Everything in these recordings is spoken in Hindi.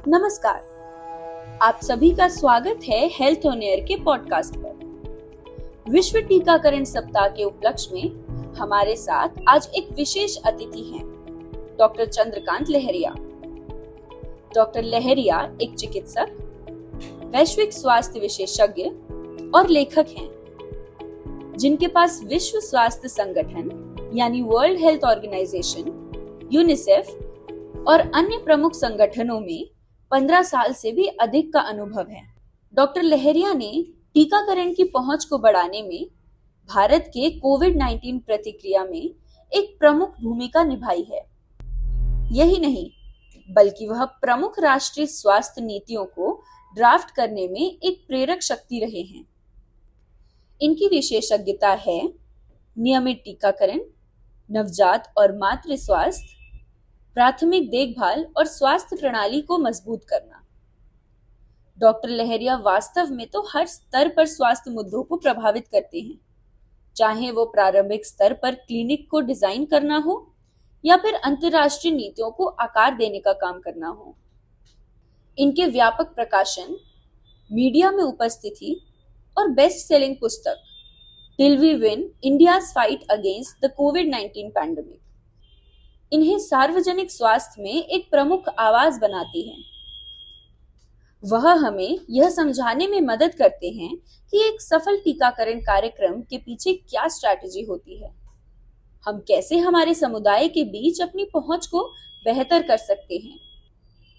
नमस्कार। आप सभी का स्वागत है हेल्थ ऑन एयर के पॉडकास्ट पर। विश्व टीकाकरण सप्ताह के उपलक्ष्य में हमारे साथ आज एक विशेष अतिथि हैं, डॉक्टर चंद्रकांत लहरिया। डॉक्टर लहरिया एक चिकित्सक, वैश्विक स्वास्थ्य विशेषज्ञ और लेखक हैं, जिनके पास विश्व स्वास्थ्य संगठन यानी वर्ल्ड हेल्थ ऑर्गेनाइजेशन, यूनिसेफ और अन्य प्रमुख संगठनों में 15 साल से भी अधिक का अनुभव है। डॉक्टर लहरिया ने टीकाकरण की पहुंच को बढ़ाने में भारत के कोविड-19 प्रतिक्रिया में एक प्रमुख भूमिका निभाई है। यही नहीं, बल्कि वह प्रमुख राष्ट्रीय स्वास्थ्य नीतियों को ड्राफ्ट करने में एक प्रेरक शक्ति रहे हैं। इनकी विशेषज्ञता है नियमित टीकाकरण, नवजात और मातृ स्वास्थ्य, प्राथमिक देखभाल और स्वास्थ्य प्रणाली को मजबूत करना। डॉक्टर लहरिया वास्तव में तो हर स्तर पर स्वास्थ्य मुद्दों को प्रभावित करते हैं, चाहे वो प्रारंभिक स्तर पर क्लिनिक को डिजाइन करना हो या फिर अंतर्राष्ट्रीय नीतियों को आकार देने का काम करना हो। इनके व्यापक प्रकाशन, मीडिया में उपस्थिति और बेस्ट सेलिंग पुस्तक till we win India's fight against the कोविड-19 पैंडेमिक इन्हें सार्वजनिक स्वास्थ्य में एक प्रमुख आवाज बनाती हैं। वह हमें यह समझाने में मदद करते हैं कि एक सफल टीकाकरण कार्यक्रम के पीछे क्या स्ट्रैटेजी होती है, हम कैसे हमारे समुदाय के बीच अपनी पहुंच को बेहतर कर सकते हैं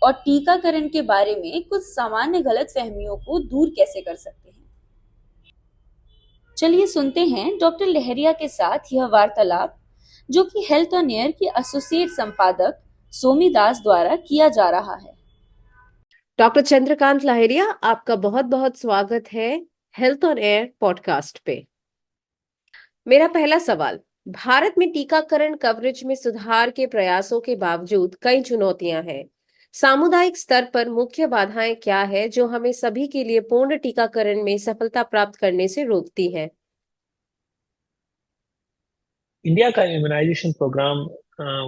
और टीकाकरण के बारे में कुछ सामान्य गलतफहमियों को दूर कैसे कर सकते हैं। चलिए सुनते हैं डॉक्टर लहरिया के साथ यह वार्तालाप, जो कि हेल्थ ऑन एयर की एसोसिएट संपादक सोमी दास द्वारा किया जा रहा है। डॉक्टर चंद्रकांत लहरिया, आपका बहुत बहुत स्वागत है हेल्थ ऑन एयर पॉडकास्ट पे। मेरा पहला सवाल, भारत में टीकाकरण कवरेज में सुधार के प्रयासों के बावजूद कई चुनौतियां हैं। सामुदायिक स्तर पर मुख्य बाधाएं क्या है जो हमें सभी के लिए पूर्ण टीकाकरण में सफलता प्राप्त करने से रोकती है? इंडिया का इम्यूनाइजेशन प्रोग्राम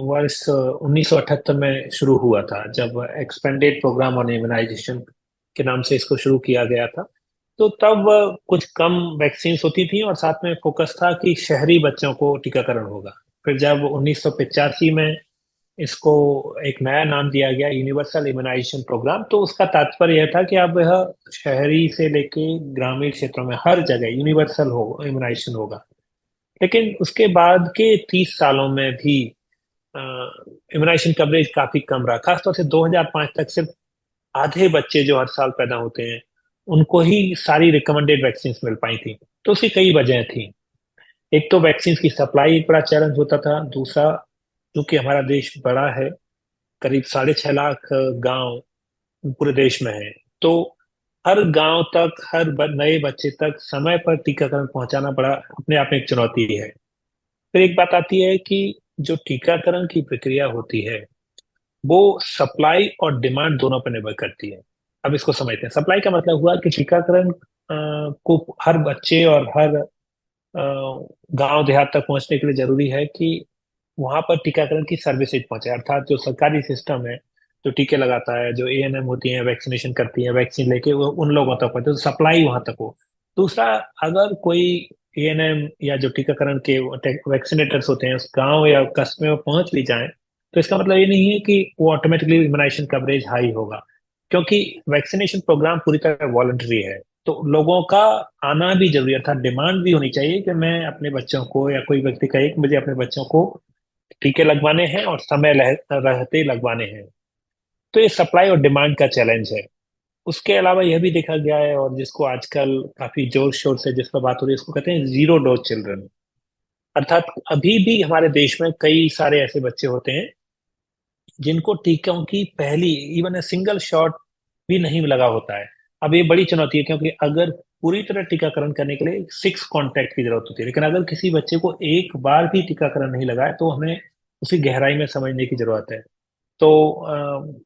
वर्ष 1978 में शुरू हुआ था, जब एक्सपेंडेड प्रोग्राम ऑन इम्यूनाइजेशन के नाम से इसको शुरू किया गया था। तो तब कुछ कम वैक्सीन होती थी और साथ में फोकस था कि शहरी बच्चों को टीकाकरण होगा। फिर जब 1985 में इसको एक नया नाम दिया गया, यूनिवर्सल इम्यूनाइजेशन प्रोग्राम, तो उसका तात्पर्य यह था कि अब यह शहरी से लेके ग्रामीण क्षेत्रों में हर जगह यूनिवर्सल हो इम्यूनाइजेशन होगा। लेकिन उसके बाद के 30 सालों में भी इम्यूनाइजेशन कवरेज काफी कम रहा। खासतौर से 2005 तक सिर्फ आधे बच्चे जो हर साल पैदा होते हैं उनको ही सारी रिकमेंडेड वैक्सीन मिल पाई थी। तो उसकी कई वजह थी। एक तो वैक्सीन की सप्लाई एक बड़ा चैलेंज होता था। दूसरा, क्योंकि हमारा देश बड़ा है, करीब 6.5 लाख गांव पूरे देश में है, तो हर गांव तक, हर नए बच्चे तक समय पर टीकाकरण पहुंचाना बड़ा अपने आप में एक चुनौती है। फिर एक बात आती है कि जो टीकाकरण की प्रक्रिया होती है वो सप्लाई और डिमांड दोनों पर निर्भर करती है। अब इसको समझते हैं। सप्लाई का मतलब हुआ कि टीकाकरण को हर बच्चे और हर गांव देहात तक पहुंचने के लिए जरूरी है कि वहां पर टीकाकरण की सर्विसेज पहुंचे, अर्थात जो सरकारी सिस्टम है जो टीके लगाता है, जो एएनएम होती है, वैक्सीनेशन करती है, वैक्सीन लेके वो उन लोगों तक पहुंचे, तो सप्लाई वहां तक हो। दूसरा, अगर कोई एएनएम या जो टीकाकरण के वैक्सीनेटर्स होते हैं उस गांव या कस्बे में पहुंच भी जाए, तो इसका मतलब ये नहीं है कि वो ऑटोमेटिकली इम्यूनाइजेशन कवरेज हाई होगा, क्योंकि वैक्सीनेशन प्रोग्राम पूरी तरह वॉलंटरी है। तो लोगों का आना भी जरूरी है, अर्थात डिमांड भी होनी चाहिए कि मैं अपने बच्चों को, या कोई व्यक्ति कहे कि मुझे अपने बच्चों को टीके लगवाने हैं और समय रहते लगवाने हैं। तो ये सप्लाई और डिमांड का चैलेंज है। उसके अलावा यह भी देखा गया है, और जिसको आजकल काफी जोर शोर से जिस पर बात हो रही है, उसको कहते हैं जीरो डोज चिल्ड्रन। अर्थात अभी भी हमारे देश में कई सारे ऐसे बच्चे होते हैं जिनको टीकों की पहली इवन सिंगल शॉट भी नहीं लगा होता है। अब ये बड़ी चुनौती है, क्योंकि अगर पूरी तरह टीकाकरण करने के लिए 6 कॉन्टैक्ट की जरूरत होती है, लेकिन अगर किसी बच्चे को एक बार भी टीकाकरण नहीं लगा है तो हमें उसी गहराई में समझने की जरूरत है। तो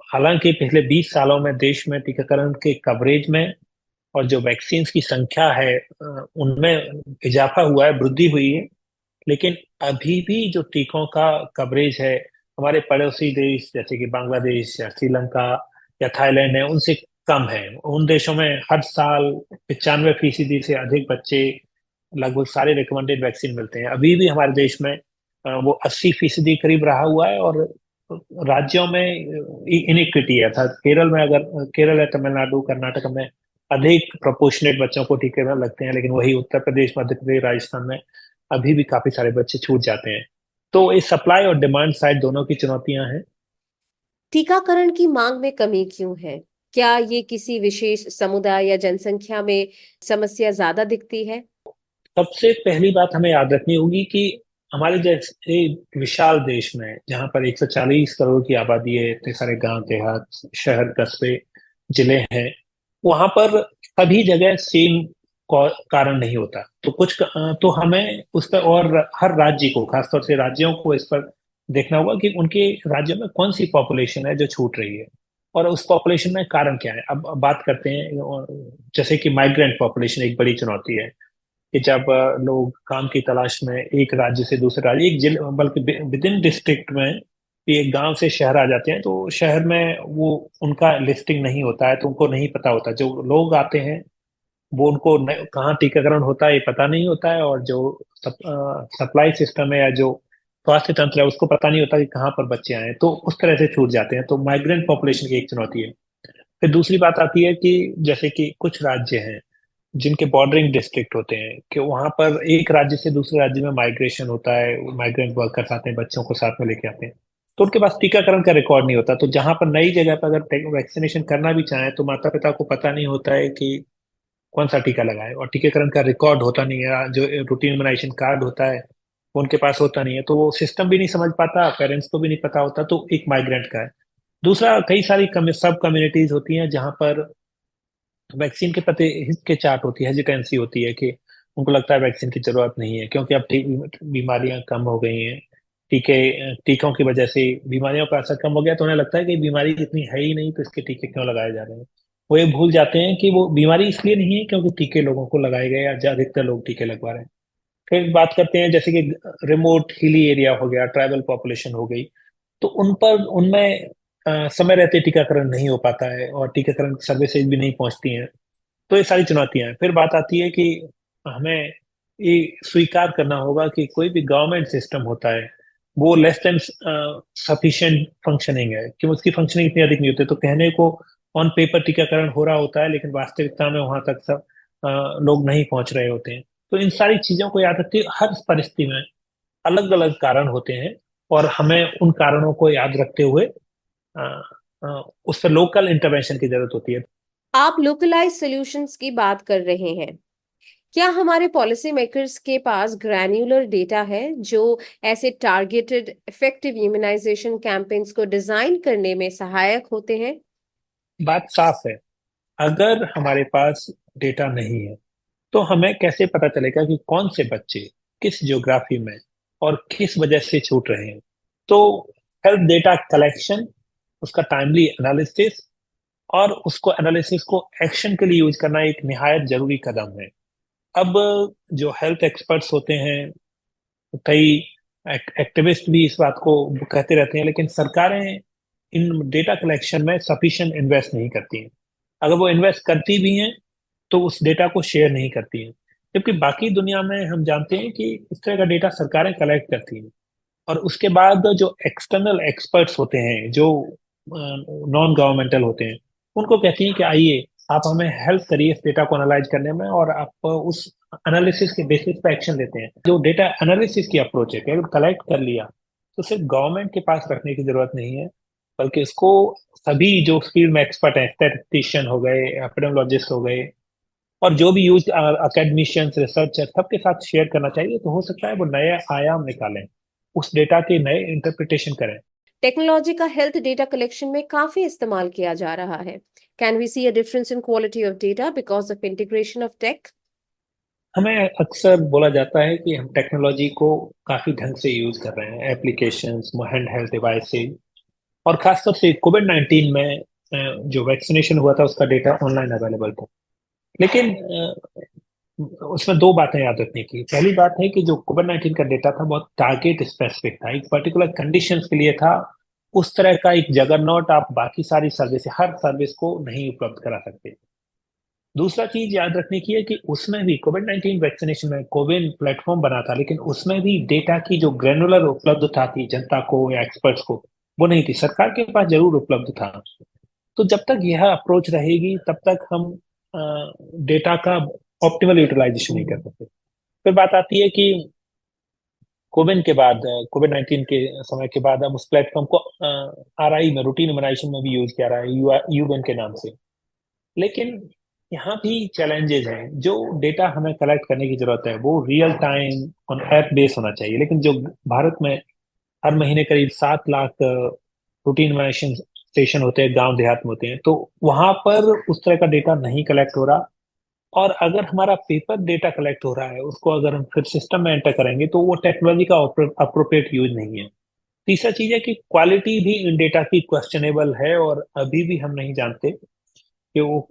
हालांकि पिछले 20 सालों में देश में टीकाकरण के कवरेज में और जो वैक्सीन की संख्या है उनमें इजाफा हुआ है, वृद्धि हुई है, लेकिन अभी भी जो टीकों का कवरेज है हमारे पड़ोसी देश जैसे कि बांग्लादेश या श्रीलंका या थाईलैंड है उनसे कम है। उन देशों में हर साल 95% से अधिक बच्चे, लगभग सारे रिकमेंडेड वैक्सीन मिलते हैं। अभी भी हमारे देश में वो 80% करीब रहा हुआ है। और राज्यों में इनिक्विटी है, था केरल में, अगर केरल है, तमिलनाडु, कर्नाटक में अधिक प्रोपोर्शनेट बच्चों को टीके में लगते हैं, लेकिन वही उत्तर प्रदेश, मध्य प्रदेश, राजस्थान में अभी भी काफी सारे बच्चे छूट जाते हैं। तो इस सप्लाई और डिमांड साइड दोनों की चुनौतियां हैं। टीकाकरण की मांग में कमी क्यों है? क्या ये किसी विशेष समुदाय या जनसंख्या में समस्या ज्यादा दिखती है? सबसे पहली बात हमें याद रखनी होगी कि हमारे जैसे विशाल देश में, जहाँ पर 140 करोड़ की आबादी है, इतने सारे गांव देहात, शहर, कस्बे, जिले हैं, वहां पर सभी जगह सेम कारण नहीं होता। तो तो हमें उस पर, और हर राज्य को, खासतौर से राज्यों को इस पर देखना होगा कि उनके राज्य में कौन सी पॉपुलेशन है जो छूट रही है, और उस पॉपुलेशन में कारण क्या है। अब बात करते हैं, जैसे कि माइग्रेंट पॉपुलेशन एक बड़ी चुनौती है कि जब लोग काम की तलाश में एक राज्य से दूसरे राज्य, एक जिले, बल्कि विद इन डिस्ट्रिक्ट में भी, एक गांव से शहर आ जाते हैं, तो शहर में वो उनका लिस्टिंग नहीं होता है, तो उनको नहीं पता होता। जो लोग आते हैं वो उनको कहाँ टीकाकरण होता है ये पता नहीं होता है, और जो सप्लाई सिस्टम है या जो स्वास्थ्य तंत्र है उसको पता नहीं होता कि कहाँ पर बच्चे आए हैं, तो उस तरह से छूट जाते हैं। तो माइग्रेंट पॉपुलेशन की एक चुनौती है। फिर दूसरी बात आती है कि जैसे कि कुछ राज्य हैं जिनके बॉर्डरिंग डिस्ट्रिक्ट होते हैं, कि वहां पर एक राज्य से दूसरे राज्य में माइग्रेशन होता है, माइग्रेंट वर्कर्स आते हैं, बच्चों को साथ में लेके आते हैं, तो उनके पास टीकाकरण का रिकॉर्ड नहीं होता। तो जहां पर नई जगह पर अगर वैक्सीनेशन करना भी चाहें तो माता पिता को पता नहीं होता है कि कौन सा टीका लगाए, और टीकाकरण का रिकॉर्ड होता नहीं है, जो रूटीन इम्यूनाइजेशन कार्ड होता है वो उनके पास होता नहीं है, तो वो सिस्टम भी नहीं समझ पाता, पेरेंट्स को भी नहीं पता होता। तो एक माइग्रेंट का है। दूसरा, कई सारी सब कम्युनिटीज होती हैं जहां पर वैक्सीन के प्रति हिचकिचाहट होती है, हेजिटेंसी होती है, कि उनको लगता है वैक्सीन की जरूरत नहीं है, क्योंकि अब बीमारियां कम हो गई हैं, टीकों की वजह से बीमारियों का असर कम हो गया, तो उन्हें लगता है कि बीमारी इतनी है ही नहीं, तो इसके टीके क्यों लगाए जा रहे हैं। वो ये भूल जाते हैं कि वो बीमारी इसलिए नहीं है क्योंकि टीके लोगों को लगाए गए, या अधिकतर लोग टीके लगवा रहे हैं। फिर बात करते हैं जैसे कि रिमोट हिली एरिया हो गया, ट्राइबल पॉपुलेशन हो गई, तो उनमें समय रहते टीकाकरण नहीं हो पाता है, और टीकाकरण सर्विसेज भी नहीं पहुंचती हैं। तो ये सारी चुनौतियां हैं। फिर बात आती है कि हमें ये स्वीकार करना होगा कि कोई भी गवर्नमेंट सिस्टम होता है वो लेस देन सफिशिएंट फंक्शनिंग है, कि उसकी फंक्शनिंग इतनी अधिक नहीं होती। तो कहने को ऑन पेपर टीकाकरण हो रहा होता है, लेकिन वास्तविकता में वहां तक सब लोग नहीं पहुंच रहे होते हैं। तो इन सारी चीजों को याद रखते हुए, हर परिस्थिति में अलग अलग कारण होते हैं, और हमें उन कारणों को याद रखते हुए अ, उस पर लोकल इंटरवेंशन की जरूरत होती है। आप लोकलाइज सॉल्यूशंस की बात कर रहे हैं। क्या हमारे पॉलिसी मेकर्स के पास ग्रैन्युलर डेटा है जो ऐसे टारगेटेड इफेक्टिव इम्यूनाइजेशन कैंपेन्स को डिजाइन करने में सहायक होते हैं? बात साफ है, अगर हमारे पास डेटा नहीं है तो हमें कैसे पता चलेगा कि कौन से बच्चे किस ज्योग्राफी में और किस वजह से छूट रहे हैं। तो हेल्थ डेटा कलेक्शन, उसका टाइमली एनालिसिस, और उसको एनालिसिस को एक्शन के लिए यूज करना एक निहायत जरूरी कदम है। अब जो हेल्थ एक्सपर्ट्स होते हैं, कई एक्टिविस्ट भी इस बात को कहते रहते हैं, लेकिन सरकारें इन डेटा कलेक्शन में सफिशिएंट इन्वेस्ट नहीं करती हैं। अगर वो इन्वेस्ट करती भी हैं तो उस डेटा को शेयर नहीं करती हैं। जबकि बाकी दुनिया में हम जानते हैं कि इस तरह का डेटा सरकारें कलेक्ट करती हैं, और उसके बाद जो एक्सटर्नल एक्सपर्ट्स होते हैं, जो नॉन गवर्नमेंटल होते हैं, उनको कहती हैं कि आइए आप हमें हेल्प करिए इस डेटा को एनालाइज करने में, और आप उस एनालिसिस के बेसिस पे एक्शन लेते हैं। जो डेटा एनालिसिस की अप्रोच है कि अगर कलेक्ट कर लिया तो सिर्फ गवर्नमेंट के पास रखने की जरूरत नहीं है, बल्कि इसको सभी जो फील्ड में एक्सपर्ट हैं, स्टैटिस्टिशियन हो गए, एपिडेमियोलॉजिस्ट हो गए, और जो भी यूज अकेडमिशियंस, रिसर्चर, सबके साथ शेयर करना चाहिए। तो हो सकता है वो नए आयाम निकालें, उस डेटा के नए इंटरप्रिटेशन करें। टेक्नोलॉजी का हेल्थ डेटा कलेक्शन में काफी इस्तेमाल किया जा रहा है। Can we see a difference in quality of data because of integration of tech? हमें अक्सर बोला जाता है कि हम टेक्नोलॉजी को काफी ढंग से यूज कर रहे हैं, एप्लीकेशंस, हैंड हेल्थ डिवाइसेज, और खासतौर से कोविड-19 में जो वैक्सीनेशन हुआ था उसका डेटा ऑनलाइन अवेलेबल था। लेकिन उसमें दो बातें याद रखने की। पहली बात है कि जो कोविड-19 का डेटा था बहुत टारगेट स्पेसिफिक था, एक पर्टिकुलर कंडीशंस के लिए था, उस तरह का एक जगरनॉट आप बाकी सारी सर्विस, हर सर्विस को नहीं उपलब्ध करा सकते। दूसरा चीज याद रखने की है कि उसमें भी कोविड 19 वैक्सीनेशन में कोविन प्लेटफॉर्म बना था, लेकिन उसमें भी डेटा की जो ग्रेनुलर उपलब्धता थी जनता को या एक्सपर्ट्स को, वो नहीं थी। सरकार के पास जरूर उपलब्ध था। तो जब तक यह अप्रोच रहेगी तब तक हम डेटा का ऑप्टिमल यूटिलाइजेशन नहीं कर सकते। फिर बात आती है कि कोविन के बाद, कोविड 19 के समय के बाद, अब उस प्लेटफॉर्म को RI में, रूटीन इम्यूनाइजेशन में भी यूज किया रहा है, यूवेन के नाम से। लेकिन यहाँ भी चैलेंजेस हैं। जो डेटा हमें कलेक्ट करने की जरूरत है वो real time on app base होना चाहिए, लेकिन जो भारत में हर महीने करीब 7 लाख रूटीन इम्यूनाइजेशन स्टेशन होते हैं, गांव देहात में होते हैं, तो वहां पर उस तरह का डेटा नहीं कलेक्ट हो रहा। और अगर हमारा पेपर डेटा कलेक्ट हो रहा है, उसको अगर हम फिर सिस्टम में एंटर करेंगे तो वो टेक्नोलॉजी का अप्रोप्रिएट यूज नहीं है। तीसरा चीज है कि क्वालिटी भी इन डेटा की क्वेश्चनेबल है, और अभी भी हम नहीं जानते कि वो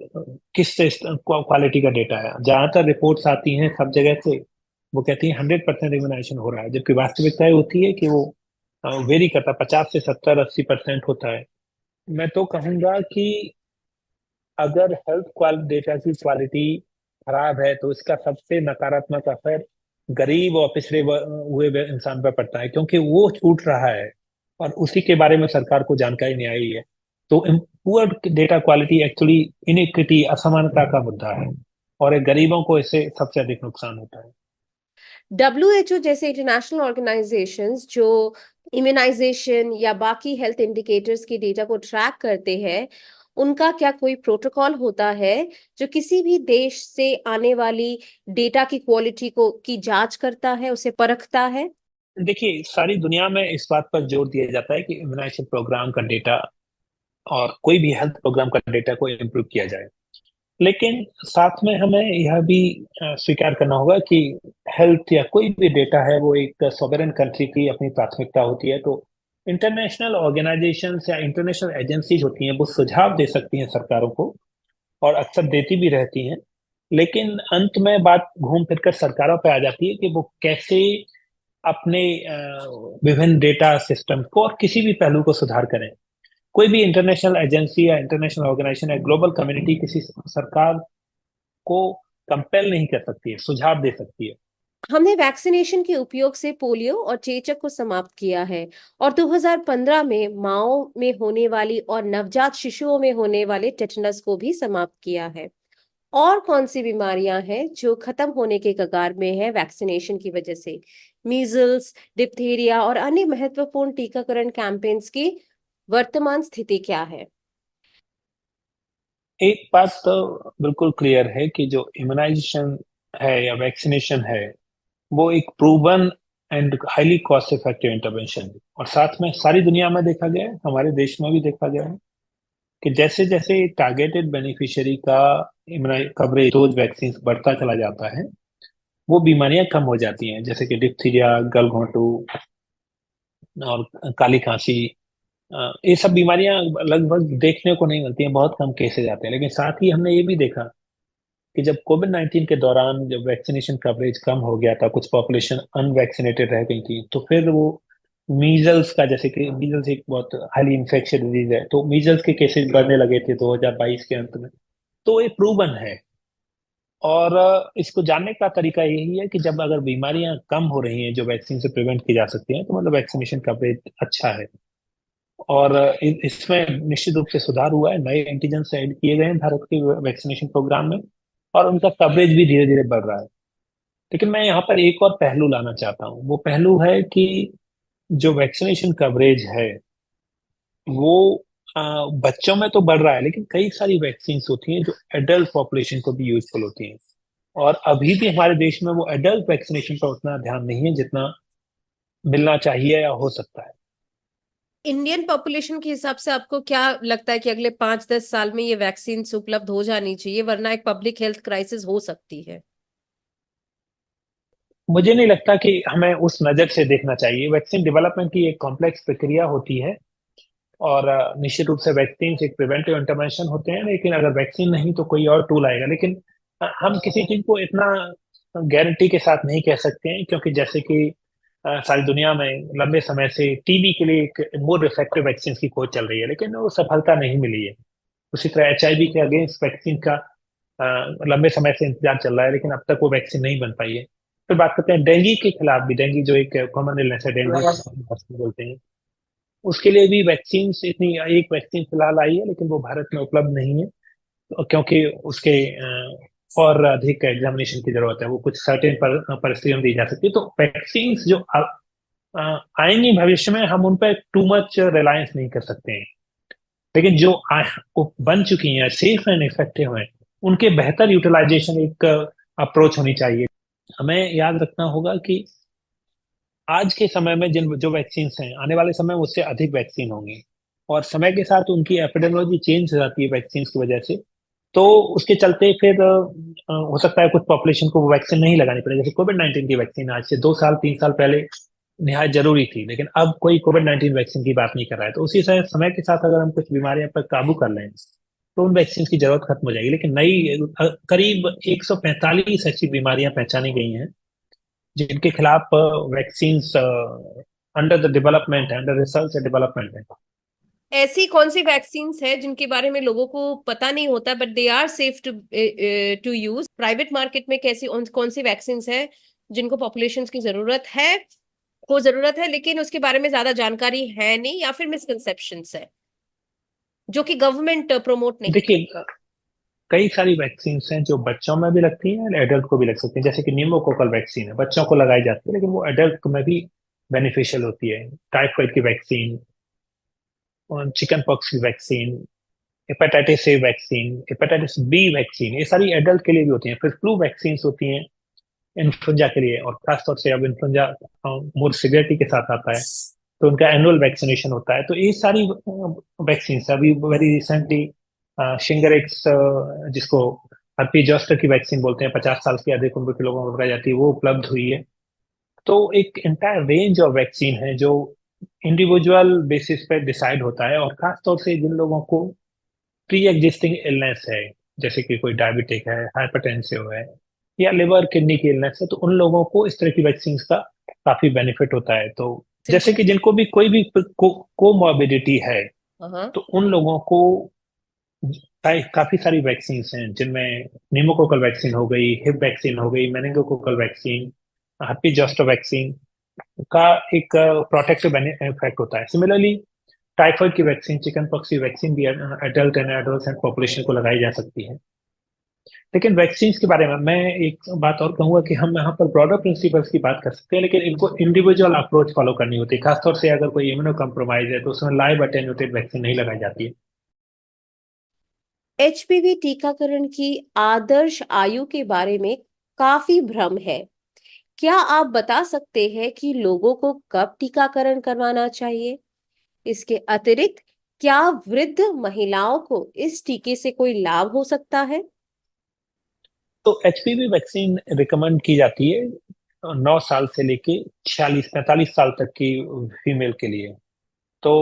किस क्वालिटी का डेटा है। ज्यादातर रिपोर्ट्स आती हैं सब जगह से, वो कहती है 100% इम्यूनाइजेशन हो रहा है, जबकि वास्तविकता ये होती है कि वो वेरी करता है, 50 से 70 80% होता है। मैं तो कहूंगा कि अगर हेल्थ डेटा की क्वालिटी खराब है तो इसका सबसे नकारात्मक असर गरीब और पिछड़े हुए इंसान पर पड़ता है, क्योंकि वो छूट रहा है और उसी के बारे में सरकार को जानकारी नहीं आई है। तो poor data quality actually iniquity, असमानता का मुद्दा है, और ये गरीबों को इससे सबसे अधिक नुकसान होता है। WHO जैसे इंटरनेशनल ऑर्गेनाइजेशंस जो इम्यूनाइजेशन या बाकी हेल्थ इंडिकेटर्स के डेटा को ट्रैक करते हैं, उनका क्या कोई प्रोटोकॉल होता है जो किसी भी देश से आने वाली डेटा की क्वालिटी को की जांच करता है, उसे परखता है? देखिए, सारी दुनिया में इस बात पर जोर दिया जाता है कि इम्यूनाइजेशन प्रोग्राम का डेटा और कोई भी हेल्थ प्रोग्राम का डेटा को इम्प्रूव किया जाए। लेकिन साथ में हमें यह भी स्वीकार करना होगा कि हेल्थ या कोई भी डेटा है वो एक सॉवरेन कंट्री की अपनी प्राथमिकता होती है। तो इंटरनेशनल ऑर्गेनाइजेशंस या इंटरनेशनल एजेंसीज होती हैं, वो सुझाव दे सकती हैं सरकारों को, और अक्सर देती भी रहती हैं। लेकिन अंत में बात घूम फिर कर सरकारों पे आ जाती है कि वो कैसे अपने विभिन्न डेटा सिस्टम को और किसी भी पहलू को सुधार करें। कोई भी इंटरनेशनल एजेंसी या इंटरनेशनल ऑर्गेनाइजेशन या ग्लोबल कम्युनिटी किसी सरकार को कंपेल नहीं कर सकती है, सुझाव दे सकती है। हमने वैक्सीनेशन के उपयोग से पोलियो और चेचक को समाप्त किया है और 2015 में माओ में होने वाली और नवजात शिशुओं में होने वाले टेटनस को भी समाप्त किया है। और कौन सी बीमारियां हैं जो खत्म होने के कगार में है वैक्सीनेशन की वजह से? मीजल्स, डिप्थीरिया और अन्य महत्वपूर्ण टीकाकरण कैंपेन्स की वर्तमान स्थिति क्या है? एक बात तो बिल्कुल क्लियर है कि जो इम्यूनाइजेशन है या वैक्सीनेशन है, वो एक proven and highly cost effective intervention है। और साथ में सारी दुनिया में देखा गया है, हमारे देश में भी देखा गया है कि जैसे जैसे टारगेटेड बेनिफिशियरी का कवरेज डोज वैक्सीन बढ़ता चला जाता है, वो बीमारियां कम हो जाती हैं, जैसे कि डिप्थीरिया, गलघोंटू और काली खांसी। ये सब बीमारियां लगभग देखने को नहीं मिलती हैं, बहुत कम केसेज आते हैं। लेकिन साथ ही हमने ये भी देखा कि जब कोविड 19 के दौरान जब वैक्सीनेशन कवरेज कम हो गया था, कुछ पॉपुलेशन अनवैक्सीनेटेड रह गई थी, तो फिर वो मीजल्स का, जैसे कि मीजल्स एक बहुत हाईली इन्फेक्शियस डिजीज है, तो मीजल्स के केसेस बढ़ने लगे थे 2022 के अंत में। तो ये प्रूवन है। और इसको जानने का तरीका यही है कि जब अगर बीमारियां कम हो रही हैं जो वैक्सीन से प्रिवेंट की जा सकती हैं, तो मतलब वैक्सीनेशन कवरेज अच्छा है। और इसमें निश्चित रूप से सुधार हुआ है, नए एंटीजन ऐड किए गए हैं भारत के वैक्सीनेशन प्रोग्राम में, और उनका कवरेज भी धीरे धीरे बढ़ रहा है। लेकिन मैं यहाँ पर एक और पहलू लाना चाहता हूँ। वो पहलू है कि जो वैक्सीनेशन कवरेज है वो बच्चों में तो बढ़ रहा है, लेकिन कई सारी वैक्सीन होती हैं जो एडल्ट पॉपुलेशन को भी यूजफुल होती हैं। और अभी भी हमारे देश में वो एडल्ट वैक्सीनेशन पर उतना ध्यान नहीं है जितना मिलना चाहिए या हो सकता है। इंडियन पॉपुलेशन के हिसाब से आपको क्या लगता है कि अगले 5-10 साल में ये वैक्सीन उपलब्ध हो जानी चाहिए, वरना एक पब्लिक हेल्थ क्राइसिस हो सकती है? मुझे नहीं लगता कि हमें उस नजर से देखना चाहिए। वैक्सीन डेवलपमेंट की एक कॉम्प्लेक्स प्रक्रिया होती है, और निश्चित रूप से वैक्सीन एक प्रिवेंटिव इंटरवेंशन होते हैं, लेकिन अगर वैक्सीन नहीं तो कोई और टूल आएगा। लेकिन हम किसी चीज को इतना गारंटी के साथ नहीं कह सकते हैं, क्योंकि जैसे कि सारी दुनिया में लंबे समय से टीबी के लिए एक मोर इफेक्टिव वैक्सीन की खोज चल रही है, लेकिन वो सफलता नहीं मिली है। उसी तरह एचआईवी के अगेंस्ट वैक्सीन का लंबे समय से इंतजार चल रहा है, लेकिन अब तक वो वैक्सीन नहीं बन पाई है। फिर बात करते हैं डेंगू के खिलाफ भी। डेंगू जो एक कॉमन इलनेस है, डेंगू बोलते हैं, उसके लिए भी वैक्सीन इतनी, एक वैक्सीन फिलहाल आई है लेकिन वो भारत में उपलब्ध नहीं है, क्योंकि उसके और अधिक एग्जामिनेशन की जरूरत है। वो कुछ सर्टेन परिस्थितियों में दी जा सकती है। तो वैक्सीन जो आएंगी भविष्य में, हम उन पर टू मच रिलायंस नहीं कर सकते हैं, लेकिन जो वो बन चुकी हैं, सेफ एंड इफेक्टिव हैं, उनके बेहतर यूटिलाइजेशन एक अप्रोच होनी चाहिए। हमें याद रखना होगा कि आज के समय में जिन जो वैक्सीन हैं, आने वाले समय में उससे अधिक वैक्सीन होंगी, और समय के साथ उनकी एपिडेमियोलॉजी चेंज हो जाती है वैक्सीन की वजह से। तो उसके चलते फिर हो सकता है कुछ पॉपुलेशन को वो वैक्सीन नहीं लगानी पड़े। जैसे कोविड-19 की वैक्सीन आज से 2 साल 3 साल पहले निहायत जरूरी थी, लेकिन अब कोई कोविड-19 वैक्सीन की बात नहीं कर रहा है। तो उसी समय के साथ अगर हम कुछ बीमारियों पर काबू कर लें तो उन वैक्सीन की जरूरत खत्म हो जाएगी। लेकिन नई करीब 145 ऐसी बीमारियां पहचानी गई हैं जिनके खिलाफ वैक्सीन अंडर द डेवलपमेंट है, अंडर रिसर्च एंड डेवलपमेंट है। ऐसी कौन सी वैक्सीन है जिनके बारे में लोगों को पता नहीं होता but they are safe to use? Private market में कैसी कौन सी वैक्सीन है जिनको पॉपुलेशन की जरूरत है लेकिन उसके बारे में ज्यादा जानकारी है नहीं, या फिर मिसकंसेप्शन है जो कि गवर्नमेंट प्रमोट नहीं? देखिए, कई सारी वैक्सीन हैं जो बच्चों में भी लगती हैं और एडल्ट को भी लग सकती हैं। जैसे कि निमोकोकल वैक्सीन है, बच्चों को लगाई जाती है लेकिन वो एडल्ट में भी बेनिफिशियल होती है। टाइफाइड की वैक्सीन, चिकन पॉक्स की vaccine, hepatitis A vaccine, hepatitis B vaccine, ये सारी एडल्ट के लिए भी होती हैं। फिर फ्लू वैक्सीन होती हैं इन्फ्लुएंजा के लिए, और खासतौर से अब इन्फ्लुएंजा मोर सिवियरिटी के साथ आता है तो उनका एनुअल वैक्सीनेशन होता है। तो ये सारी वैक्सीन अभी वेरी रिसेंटली शिंगरेक्स, जिसको हर्पी जोस्टर की वैक्सीन बोलते हैं, 50 साल की अधिक उम्र के लोगों को लगाई जाती है, वो उपलब्ध हुई है। तो एक इंटायर रेंज ऑफ वैक्सीन है जो इंडिविजुअल बेसिस पे डिसाइड होता है, और खासतौर से जिन लोगों को प्री एग्जिस्टिंग इलनेस है, जैसे कि कोई डायबिटिक है, हाइपरटेंसिव है, या लिवर किडनी की इलनेस है, तो उन लोगों को इस तरह की वैक्सीन का काफी बेनिफिट होता है। तो जैसे कि जिनको भी कोई भी कोमॉर्बिडिटी है, हाँ। तो उन लोगों को काफी सारी वैक्सीन हैं, जिनमें निमोकोकल वैक्सीन हो गई, हिप वैक्सीन हो गई, meningococcal vaccine, happy zoster vaccine का एक प्रोटेक्टिव इफेक्ट होता है। सिमिलरली टाइफाइड की वैक्सीन, चिकन पॉक्स की वैक्सीन भी एडल्ट एंड एडोलसेंट पॉपुलेशन को लगाई जा सकती है। लेकिन वैक्सीन के बारे में मैं एक बात और कहूंगा कि हम यहाँ पर ब्रॉडर प्रिंसिपल्स की बात कर सकते हैं, लेकिन इनको इंडिविजुअल अप्रोच फॉलो करनी होती है। खासतौर से अगर कोई इम्यूनो कम्प्रोमाइज है तो उसमें लाइव अटेन्यूएटेड वैक्सीन नहीं लगाई जाती है। एचपीवी टीकाकरण की आदर्श आयु के बारे में काफी भ्रम है। क्या आप बता सकते हैं कि लोगों को कब टीकाकरण करवाना चाहिए? इसके अतिरिक्त क्या वृद्ध महिलाओं को इस टीके से कोई लाभ हो सकता है? तो एचपीवी वैक्सीन रिकमेंड की जाती है 9 साल से लेके 46-45 साल तक की फीमेल के लिए। तो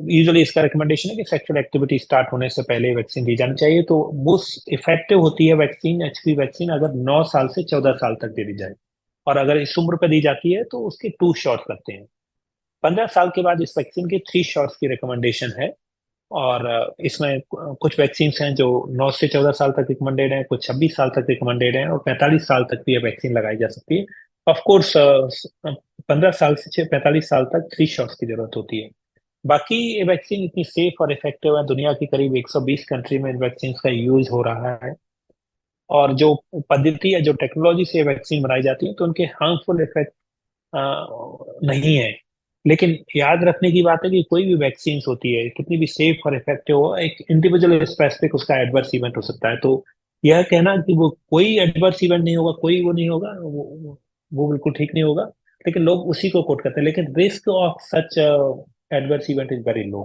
यूजुअली इसका रिकमेंडेशन है कि सेक्सुअल एक्टिविटी स्टार्ट होने से पहले वैक्सीन दी जानी चाहिए। तो मोस्ट इफेक्टिव होती है वैक्सीन, एचपीवी वैक्सीन, अगर 9 साल से 14 साल तक दे दी जाए, और अगर इस उम्र पर दी जाती है तो उसके 2 शॉट्स लगते हैं। 15 साल के बाद इस वैक्सीन के 3 शॉट्स की रिकमेंडेशन है। और इसमें कुछ वैक्सीन हैं जो 9 से 14 साल तक रिकमेंडेड हैं, कुछ 26 साल तक रिकमेंडेड हैं, और 45 साल तक भी ये वैक्सीन लगाई जा सकती है। ऑफ कोर्स 15 साल से 45 साल तक 3 शॉट्स की जरूरत होती है। बाकी ये वैक्सीन इतनी सेफ और इफेक्टिव है, दुनिया की करीब 120 कंट्री में इन वैक्सीन का यूज हो रहा है। और जो पद्धति है, जो टेक्नोलॉजी से वैक्सीन बनाई जाती है, तो उनके हार्मफुल इफेक्ट नहीं है। लेकिन याद रखने की बात है कि कोई भी वैक्सीन होती है, कितनी भी सेफ और इफेक्टिव हो, एक इंडिविजुअल स्पेसिफिक उसका एडवर्स इवेंट हो सकता है। तो यह कहना कि वो कोई एडवर्स इवेंट नहीं होगा, कोई वो नहीं होगा, वो बिल्कुल ठीक नहीं होगा। लेकिन लोग उसी को कोट करते हैं, लेकिन risk of such adverse event is very low.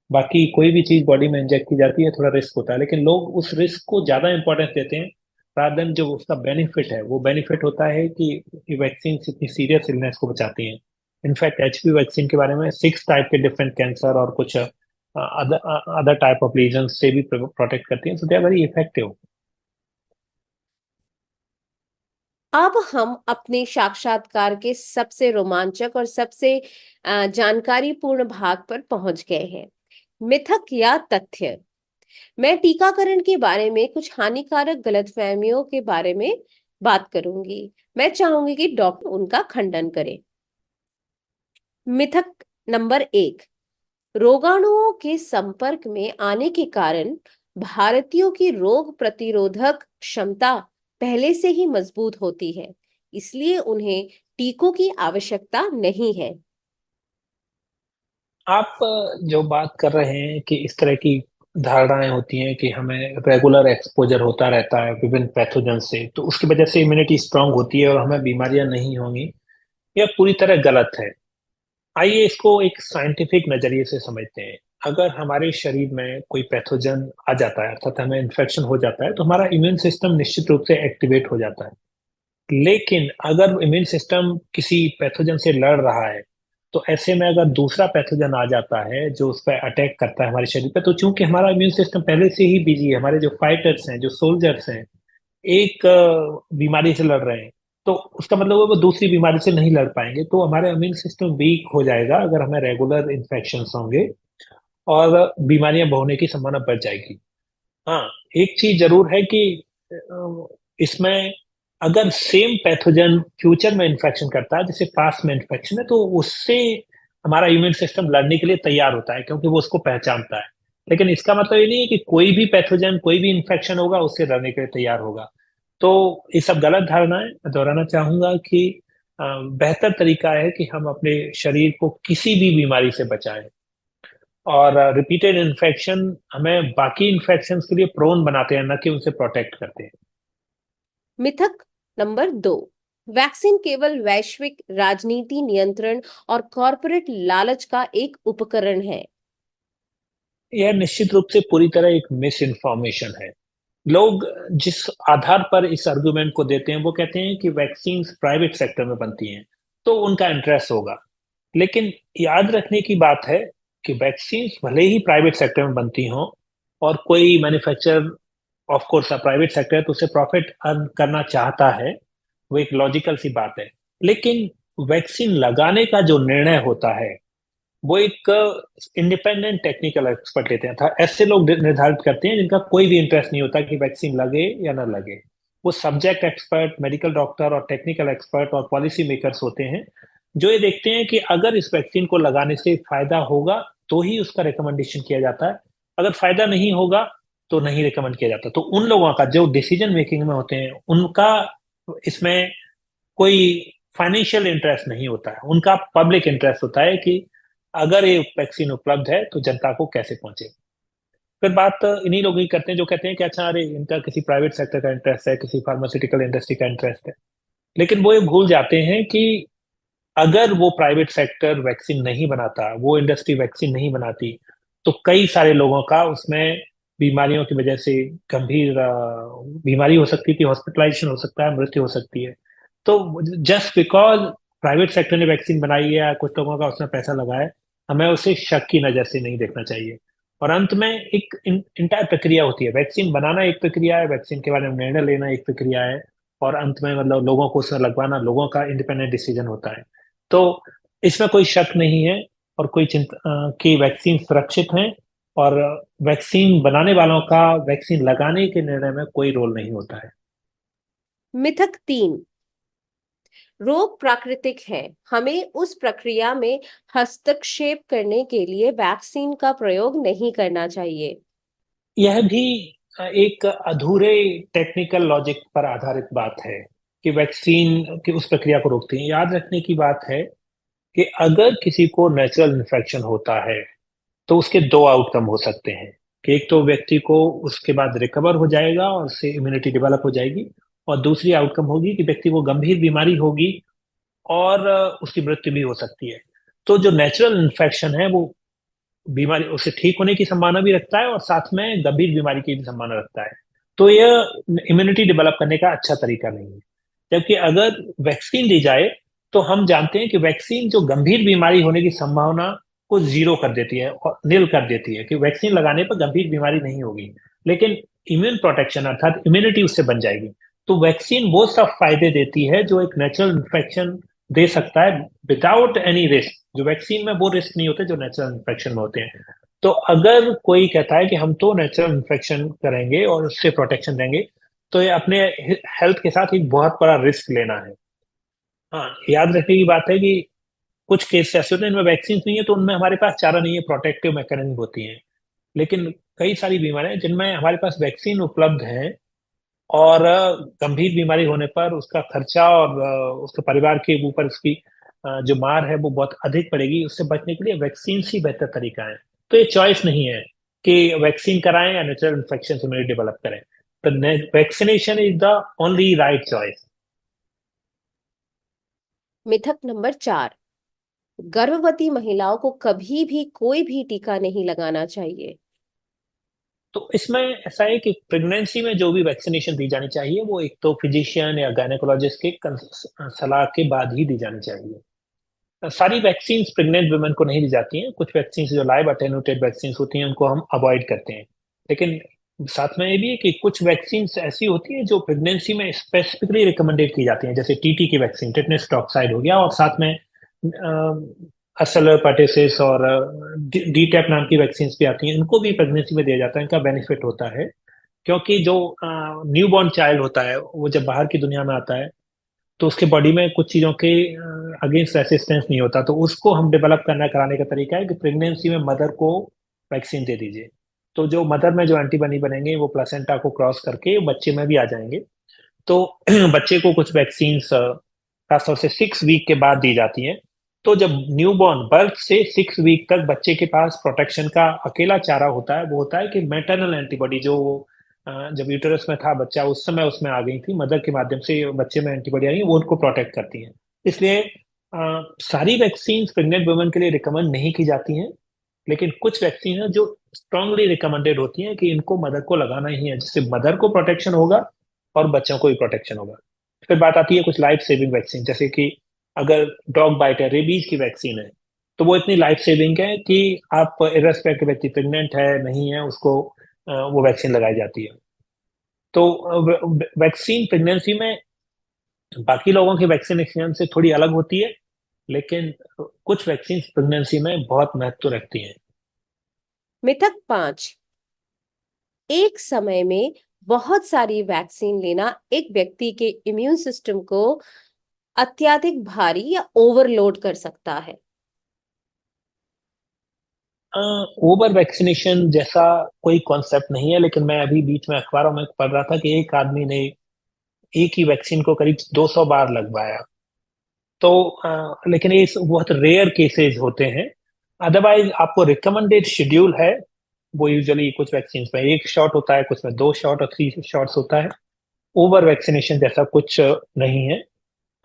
बाकी कोई भी चीज बॉडी में इंजेक्ट की जाती है, थोड़ा रिस्क होता है, लेकिन लोग उस रिस्क को ज्यादा इंपॉर्टेंस देते हैं rather than जो उसका बेनिफिट है। वो बेनिफिट होता है कि ये वैक्सीन इतनी सीरियस इलनेस को बचाती हैं। इनफैक्ट एचपी वैक्सीन के बारे में 6 टाइप के डिफरेंट कैंसर और कुछ अदर टाइप ऑफ लीजन से भी प्रोटेक्ट करती हैं, सो दे आर वेरी इफेक्टिव। अब हम अपने साक्षात्कार के सबसे रोमांचक और सबसे जानकारीपूर्ण भाग पर पहुंच गए हैं। मिथक या तथ्य। मैं टीकाकरण के बारे में कुछ हानिकारक गलतफहमियों के बारे में बात करूंगी। मैं चाहूंगी कि डॉक्टर उनका खंडन करे। मिथक नंबर 1, रोगाणुओं के संपर्क में आने के कारण भारतीयों की रोग प्रतिरोधक क्षमता पहले से ही मजबूत होती है, इसलिए उन्हें टीकों की आवश्यकता नहीं है। आप जो बात कर रहे हैं कि इस तरह की धारणाएं होती हैं कि हमें रेगुलर एक्सपोजर होता रहता है विभिन्न पैथोजन से, तो उसकी वजह से इम्यूनिटी स्ट्रांग होती है और हमें बीमारियां नहीं होंगी, यह पूरी तरह गलत है। आइए इसको एक साइंटिफिक नजरिए से समझते हैं। अगर हमारे शरीर में कोई पैथोजन आ जाता है, अर्थात हमें इन्फेक्शन हो जाता है, तो हमारा इम्यून सिस्टम निश्चित रूप से एक्टिवेट हो जाता है। लेकिन अगर इम्यून सिस्टम किसी पैथोजन से लड़ रहा है, तो ऐसे में अगर दूसरा पैथोजन आ जाता है जो उस पर अटैक करता है हमारे शरीर पे, तो चूंकि हमारा इम्यून सिस्टम पहले से ही बिजी है, हमारे जो फाइटर्स हैं, जो सोल्जर्स हैं, एक बीमारी से लड़ रहे हैं, तो उसका मतलब है वो दूसरी बीमारी से नहीं लड़ पाएंगे, तो हमारा इम्यून सिस्टम वीक हो जाएगा अगर हमें रेगुलर इन्फेक्शन होंगे, और बीमारियां होने की संभावना बढ़ जाएगी। हाँ, एक चीज जरूर है कि इसमें अगर सेम पैथोजन फ्यूचर में इन्फेक्शन करता है, जैसे पास्ट में इन्फेक्शन है, तो उससे हमारा इम्यून सिस्टम लड़ने के लिए तैयार होता है क्योंकि वो उसको पहचानता है। लेकिन इसका मतलब ये नहीं है कि कोई भी पैथोजन, कोई भी इन्फेक्शन होगा उससे लड़ने के लिए तैयार होगा। तो ये सब गलत धारणा है। मैं दोहराना चाहूंगा कि बेहतर तरीका है कि हम अपने शरीर को किसी भी बीमारी से बचाएं, और रिपीटेड इन्फेक्शन हमें बाकी इन्फेक्शंस के लिए प्रोन बनाते हैं, न कि उनसे प्रोटेक्ट करते हैं। मिथक नंबर 2, वैक्सीन केवल वैश्विक राजनीति नियंत्रण और कॉरपोरेट लालच का एक उपकरण है। यह निश्चित रूप से पूरी तरह एक मिस इन्फॉर्मेशन है। लोग जिस आधार पर इस आर्गुमेंट को देते हैं, वो कहते हैं कि वैक्सीन प्राइवेट सेक्टर में बनती हैं तो उनका इंटरेस्ट होगा। लेकिन याद रखने की बात है कि वैक्सीन भले ही प्राइवेट सेक्टर में बनती हों, और कोई manufacturer of course private sector है तो उसे प्रॉफिट अर्न करना चाहता है, वो एक लॉजिकल सी बात है। लेकिन वैक्सीन लगाने का जो निर्णय होता है वो एक इंडिपेंडेंट टेक्निकल एक्सपर्ट लेते हैं, था ऐसे लोग निर्धारित करते हैं जिनका कोई भी इंटरेस्ट नहीं होता कि वैक्सीन लगे या ना लगे। वो सब्जेक्ट एक्सपर्ट, मेडिकल डॉक्टर और टेक्निकल एक्सपर्ट और पॉलिसी मेकर्स होते हैं, जो ये देखते हैं कि अगर इस वैक्सीन को लगाने से फायदा होगा तो ही उसका रिकमेंडेशन किया जाता है, अगर फायदा नहीं होगा तो नहीं रिकमेंड किया जाता। तो उन लोगों का जो डिसीजन मेकिंग में होते हैं, उनका इसमें कोई फाइनेंशियल इंटरेस्ट नहीं होता है, उनका पब्लिक इंटरेस्ट होता है कि अगर ये वैक्सीन उपलब्ध है तो जनता को कैसे पहुंचे। फिर बात इन्हीं लोग ही करते हैं जो कहते हैं कि अच्छा, अरे इनका किसी प्राइवेट सेक्टर का इंटरेस्ट है, किसी फार्मास्यूटिकल इंडस्ट्री का इंटरेस्ट है। लेकिन वो ये भूल जाते हैं कि अगर वो प्राइवेट सेक्टर वैक्सीन नहीं बनाता, वो इंडस्ट्री वैक्सीन नहीं बनाती, तो कई सारे लोगों का उसमें बीमारियों की वजह से गंभीर बीमारी हो सकती थी, हॉस्पिटलाइजेशन हो सकता है, मृत्यु हो सकती है। तो जस्ट बिकॉज प्राइवेट सेक्टर ने वैक्सीन बनाई है या कुछ लोगों का उसमें पैसा लगा है, हमें उसे शक की नजर से नहीं देखना चाहिए। और अंत में एक इंटायर प्रक्रिया होती है, वैक्सीन बनाना एक प्रक्रिया है, वैक्सीन के बारे में निर्णय लेना एक प्रक्रिया है, और अंत में मतलब लोगों को उसमें लगवाना लोगों का इंडिपेंडेंट डिसीजन होता है। तो इसमें कोई शक नहीं है और कोई चिंता कि वैक्सीन सुरक्षित है, और वैक्सीन बनाने वालों का वैक्सीन लगाने के निर्णय में कोई रोल नहीं होता है। मिथक 3, रोग प्राकृतिक है, हमें उस प्रक्रिया में हस्तक्षेप करने के लिए वैक्सीन का प्रयोग नहीं करना चाहिए। यह भी एक अधूरे टेक्निकल लॉजिक पर आधारित बात है कि वैक्सीन की उस प्रक्रिया को रोकती है। याद रखने की बात है कि अगर किसी को नेचुरल इन्फेक्शन होता है तो उसके दो आउटकम हो सकते हैं, कि एक तो व्यक्ति को उसके बाद रिकवर हो जाएगा और उससे इम्यूनिटी डेवलप हो जाएगी, और दूसरी आउटकम होगी कि व्यक्ति को गंभीर बीमारी होगी और उसकी मृत्यु भी हो सकती है। तो जो नेचुरल इन्फेक्शन है वो बीमारी उससे ठीक होने की संभावना भी रखता है और साथ में गंभीर बीमारी की भी संभावना रखता है। तो यह इम्यूनिटी डेवलप करने का अच्छा तरीका नहीं है। जबकि अगर वैक्सीन दी जाए तो हम जानते हैं कि वैक्सीन जो गंभीर बीमारी होने की संभावना को जीरो कर देती है और नील कर देती है, कि वैक्सीन लगाने पर गंभीर बीमारी नहीं होगी, लेकिन इम्यून प्रोटेक्शन अर्थात इम्यूनिटी उससे बन जाएगी। तो वैक्सीन वो सब फायदे देती है जो एक नेचुरल इन्फेक्शन दे सकता है विदाउट एनी रिस्क। जो वैक्सीन में वो रिस्क नहीं होते जो नेचुरल इन्फेक्शन में होते हैं। तो अगर कोई कहता है कि हम तो नेचुरल इन्फेक्शन करेंगे और उससे प्रोटेक्शन देंगे, तो ये अपने हेल्थ के साथ एक बहुत बड़ा रिस्क लेना है। हाँ, याद रखने की बात है कि कुछ केस ऐसे होते हैं इनमें वैक्सीन नहीं है, तो उनमें हमारे पास चारा नहीं है, प्रोटेक्टिव मैकेनिज्म होती हैं। लेकिन कई सारी बीमारियां हैं जिनमें हमारे पास वैक्सीन उपलब्ध है, और गंभीर बीमारी होने पर उसका खर्चा और उसके परिवार के ऊपर उसकी जो मार है वो बहुत अधिक पड़ेगी। उससे बचने के लिए वैक्सीन ही बेहतर तरीका है। तो ये चॉइस नहीं है कि वैक्सीन कराएं या नेचुरल इन्फेक्शन इम्यूनिटी डेवलप करें। तो vaccination is the only right choice. मिथक नंबर 4, गर्भवती महिलाओं को कभी भी कोई भी टीका नहीं लगाना चाहिए। तो इसमें ऐसा है कि प्रेगनेंसी में जो भी वैक्सीनेशन दी जानी चाहिए वो एक तो फिजिशियन या गायनेकोलॉजिस्ट के सलाह के बाद ही दी जानी चाहिए। सारी वैक्सीन प्रेग्नेंट वुमेन को नहीं दी जाती हैं। कुछ वैक्सीन जो लाइव अटेन्यूटेड वैक्सीन होती हैं उनको हम अवॉइड करते हैं। लेकिन साथ में ये भी है कि कुछ वैक्सीन ऐसी होती हैं जो प्रेगनेंसी में स्पेसिफिकली रिकमेंडेड की जाती हैं, जैसे टीटी की वैक्सीन, टिटेनस टॉक्साइड हो गया, और साथ में असल पर्टेसिस और डी टैप नाम की वैक्सीन भी आती हैं। इनको भी प्रेगनेंसी में दिया जाता है। इनका बेनिफिट होता है क्योंकि जो न्यू बॉर्न चाइल्ड होता है वो जब बाहर की दुनिया में आता है तो उसके बॉडी में कुछ चीज़ों के अगेंस्ट रेसिस्टेंस नहीं होता। तो उसको हम डेवलप करना कराने का तरीका है कि प्रेगनेंसी में मदर को वैक्सीन दे दीजिए। तो जो मदर में जो एंटीबॉडी बनेंगे वो प्लेसेंटा को क्रॉस करके बच्चे में भी आ जाएंगे। तो बच्चे को कुछ वैक्सीन खासतौर से 6 वीक के बाद दी जाती हैं। तो जब न्यूबॉर्न बर्थ से 6 वीक तक बच्चे के पास प्रोटेक्शन का अकेला चारा होता है वो होता है कि मैटरनल एंटीबॉडी, जो जब यूटेरस में था बच्चा उस समय उसमें आ गई थी, मदर के माध्यम से बच्चे में एंटीबॉडी आ गई, वो उनको प्रोटेक्ट करती हैं। इसलिए सारी वैक्सीन प्रेग्नेंट वुमेन के लिए रिकमेंड नहीं की जाती हैं। लेकिन कुछ वैक्सीन है जो स्ट्रांगली रिकमेंडेड होती हैं कि इनको मदर को लगाना ही है, जिससे मदर को प्रोटेक्शन होगा और बच्चों को भी प्रोटेक्शन होगा। फिर बात आती है कुछ लाइफ सेविंग वैक्सीन, जैसे कि अगर डॉग बाइट है, रेबीज की वैक्सीन है, तो वो इतनी लाइफ सेविंग है कि आप इर्रेस्पेक्टिव व्यक्ति प्रेग्नेंट है नहीं है उसको वो वैक्सीन लगाई जाती है। तो वैक्सीन प्रेगनेंसी में बाकी लोगों की वैक्सीनेशन से थोड़ी अलग होती है, लेकिन कुछ वैक्सीन प्रेगनेंसी में बहुत महत्व रखती हैं। मिथक 5, एक समय में बहुत सारी वैक्सीन लेना एक व्यक्ति के इम्यून सिस्टम को अत्यधिक भारी या ओवरलोड कर सकता है। ओवर वैक्सीनेशन जैसा कोई कॉन्सेप्ट नहीं है, लेकिन मैं अभी बीच में अखबारों में पढ़ रहा था कि एक आदमी ने एक ही वैक्सीन को करीब 200 बार लगवाया। तो लेकिन ये बहुत रेयर केसेस होते हैं। अदरवाइज आपको रिकमेंडेड शेड्यूल है, वो यूजुअली कुछ वैक्सीन में 1 शॉट होता है, कुछ में 2 शॉट और 3 शॉट्स होता है। ओवर वैक्सीनेशन जैसा कुछ नहीं है।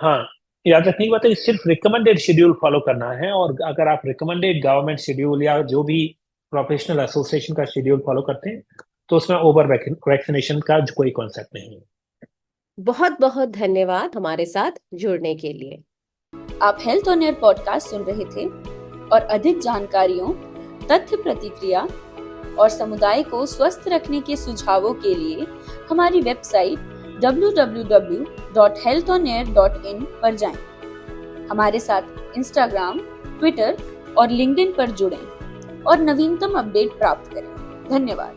हाँ, याद रखने की बात है कि सिर्फ रिकमेंडेड शेड्यूल फॉलो करना है, और अगर आप रिकमेंडेड गवर्नमेंट शेड्यूल या जो भी प्रोफेशनल एसोसिएशन का शेड्यूल फॉलो करते हैं तो उसमें ओवर वैक्सीनेशन का कोई कॉन्सेप्ट नहीं है। बहुत बहुत धन्यवाद हमारे साथ जुड़ने के लिए। आप हेल्थ ऑन एयर पॉडकास्ट सुन रहे थे, और अधिक जानकारियों, तथ्य प्रतिक्रिया और समुदाय को स्वस्थ रखने के सुझावों के लिए हमारी वेबसाइट www.healthonair.in पर जाएं। हमारे साथ इंस्टाग्राम, ट्विटर और लिंक्डइन पर जुड़ें और नवीनतम अपडेट प्राप्त करें। धन्यवाद।